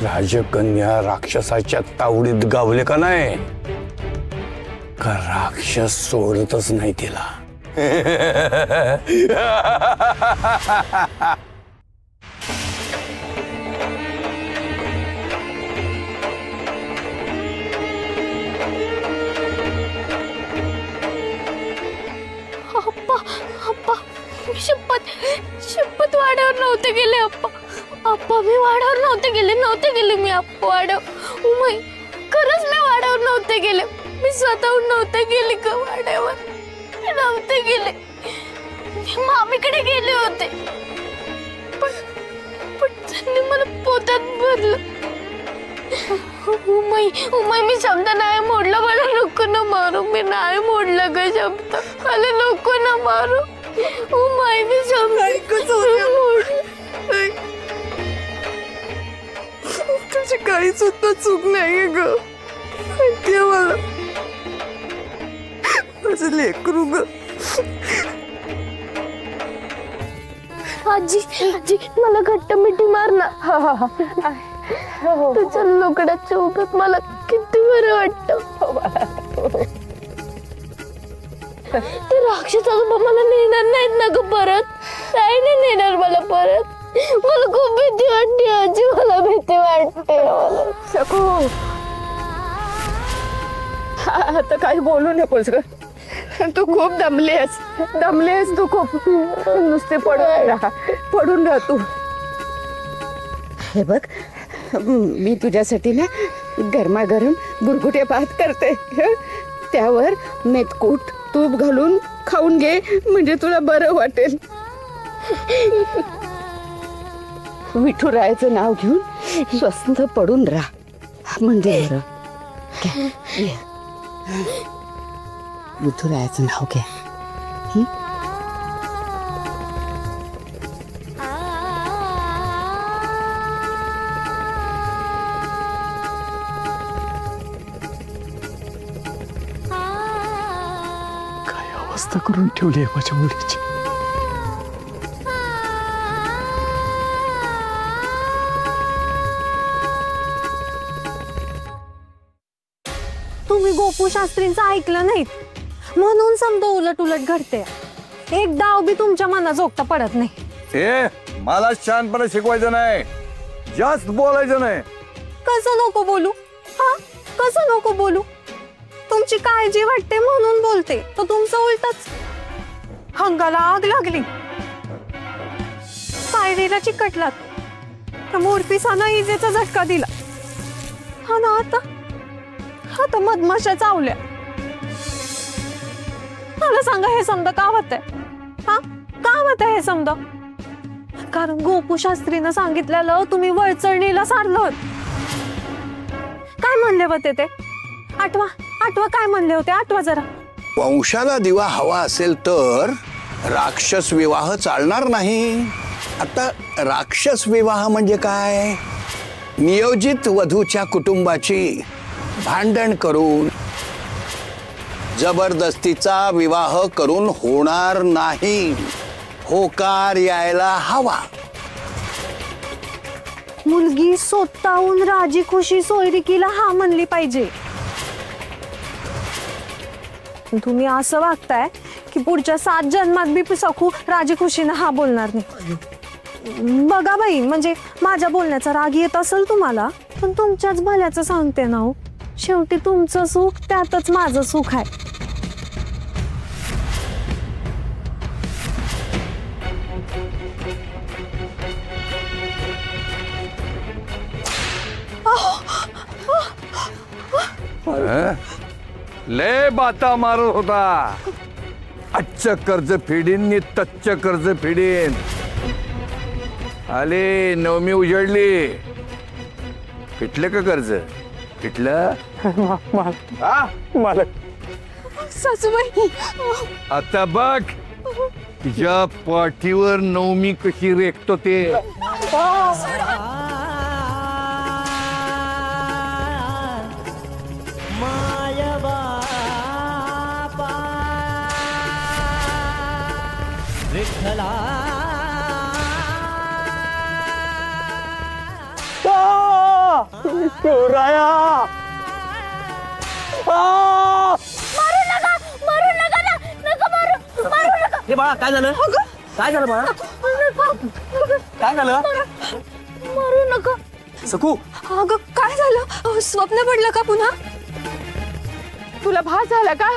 राजकन्या राक्षसाच्या तावडीत गावले का नाही का राक्षस सोडतच नाही तिला। शपथ वाड्यावर नव्हते गेले अप्पा। अप्पा मी वाड्यावर नव्हते गेले मी अप्पा वाड्यावर। उमय खरंच मी वाड्यावर नव्हते गेले। मी स्वतःहून नव्हते गेले का वाड्यावर नव्हते गेले। मी मामीकडे गेले होते पण त्यांनी मला पोटात भरलं। उमय मी शब्द नाही मोडला। मला नको ना मारू। मी नाही मोडला का शब्द। मला नको ना मारू। उमय मी शब्द तुझी काही सुद्धा चूक नाहीये ग। माहितीये मला माझं लेकरू ग। आजी आजी मला घट्ट मिठी मार ना। तुझ्या लोकडाच्या उभ्यात मला किती बरं वाटतं। ते राक्षस आजोबा मला नेणार नाहीत ना ग परत। काय नाही नेणार मला परत। मला खूप भीती वाटते आजी। मला भीती वाटते मला। सकू आता काही बोलू नकोस ग। तू खूप दमलेस तू खूप। नुसते पडून राह तू। हे बघ मी तुझ्यासाठी ना गरमागरम गुरगुटे भात करते। त्यावर मेथकूट तूप घालून खाऊन घे म्हणजे तुला बरं वाटेल। विठुरायाचं नाव घेऊन स्वस्त पडून राहा म्हणजे बरं। विठुरायाचं नाव घ्या। काय अवस्था करून ठेवली आहे माझ्या मुलीची। तुम्ही गोपू शास्त्रींचं ऐकलं नाहीत म्हणून समजा उलट उलट घडते। एक डाव बी तुमच्या मनाजोगता पडत नाही। ए मला शांतपणे शिकवायचं नाही। जास्त बोलायचं नाही। कसं नको बोलू? हा कसं नको बोलू? तुमची काळजी वाटते म्हणून बोलते तर तुमचं उलटच। हंगाला आग लागली पायरीला चिकटलात तर मोरपिसानं इजेचा झटका दिला। हा ना आता मधमाशा चावल्या। मला सांगा हे समजा का होतंय? हा का होतंय हे समजा? कारण गोपू शास्त्रीनं सांगितलेलं तुम्ही वळचणीला सारलं। काय म्हणले होते ते? आठवा काय म्हणले होते? आठवा जरा। वंशाला दिवा हवा असेल तर राक्षस विवाह चालणार नाही। आता राक्षस विवाह म्हणजे काय? नियोजित वधूच्या कुटुंबाची भांडण करून जबरदस्तीचा विवाह करून होणार नाही। होकार यायला हवा। मुलगी स्वतःहून राजी खुशी सोयरिकीला हा म्हणली पाहिजे। तुम्ही असं वागताय की पुढच्या 7 जन्मात बी सखू राजी खुशीनं हा बोलणार नाही। बघा बाई म्हणजे माझ्या बोलण्याचा राग येत असेल तुम्हाला पण तुमच्याच भल्याचं सांगते ना हो। शेवटी तुमचं सुख त्यातच माझं सुख आहे। ले बाता मारत होता। आजचं कर्ज फेडीन नी तच्च कर्ज फेडीन। आले नवमी उजळली। फिटलं का कर्ज? फिटलं? मालक सासूबाई आता बघ तुझ्या पाठीवर नवमी कशी रेखतो ते। माया विठ्ठला शिवराया हे बाळा काय झालं काय झालं बाळा काय झालं मारू नका. सकू अगं काय झालं? स्वप्न पडलं का पुन्हा? तुला भास झाला का?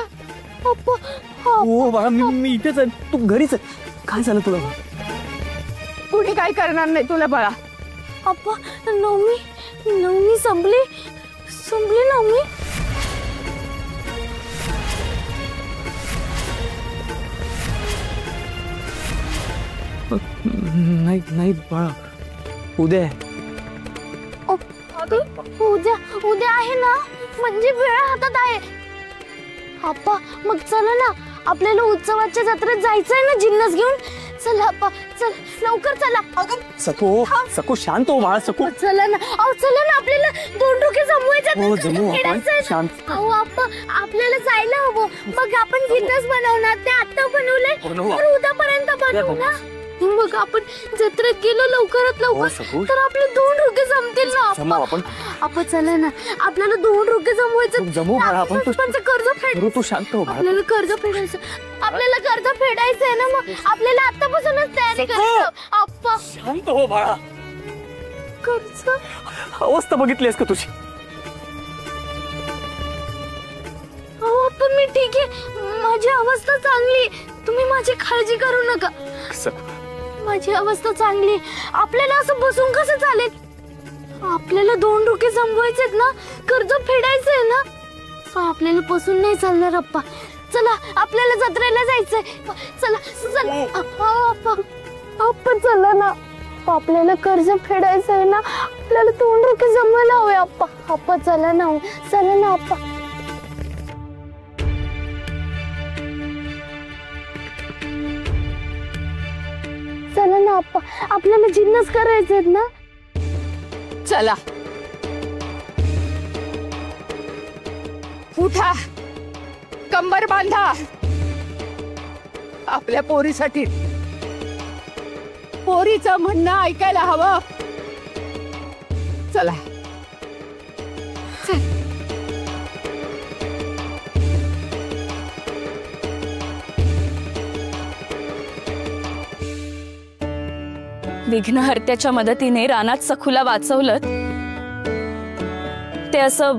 हो बाळा मी इथेच आहे तू घरीच आहे काय झालं तुला कुणी काय करणार नाही तुला बाळा. अप्पा नवमी संपली नवमी. नाही नाही बाळा उद्या आहे. उद्या आहे ना म्हणजे वेळ हातात आहे. अप्पा मग चला ना आपल्याला उत्सवाच्या जत्रेत जायचंय ना जिन्नस घेऊन. चला अप्पा चल लवकर चला. सकू शांत हो बाळा सकू चला ना चला ना आपल्याला 2 रुपये जमवायचे. हो जमू आपण शांत अप्पा आपल्याला जायला हवं. मग आपण जिन्नस बनवणार ते आता बनवले तर उद्यापर्यंत बनवू ना. मग आपण जत्रेत गेलो लवकरात लवकर तर आपले 2 रुपये जमतील ना. आपण चला ना आपल्याला 2 रुपये जमवायचं. जमू बाळा आपण कर्ज फेड. तू शांत हो बाळा आपल्याला कर्ज फेडायचं आहे ना. मग आपल्याला आतापासूनच तयारी करायचं. अप्पा शांत हो बाळा कर्ज अवस्था बघितलीस का तुझी अप्पा मी ठीक आहे. माझी अवस्था चांगली. तुम्ही माझी काळजी करू नका. माझी अवस्था चांगली. आपल्याला असं बसून कसं चालेल? आपल्याला 2 रुपये जमवायचेत ना. कर्ज फेडायचंय ना. आपल्याला बसून नाही चालणार अप्पा. चला आपल्याला जत्रेला जायचंय. चला अप्पा चला ना. आपल्याला कर्ज फेडायचंय ना. आपल्याला 2 रुपये जमवायला हवे अप्पा चला ना अप्पा. चला ना अप्पा आपल्याला जिन्नस करायचेत ना. चला उठा कंबर बांधा. आपल्या पोरीसाठी पोरीचं म्हणणं ऐकायला हवं. चला विघ्नहर्त्याच्या मदतीने रानात सखूला वाचवलं. ते असं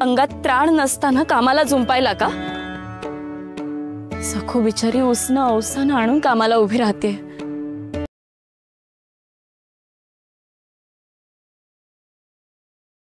अंगात त्राण नसताना कामाला झुंपायला का? सखू बिचारी उसनं अवसानं आणून कामाला उभी राहते.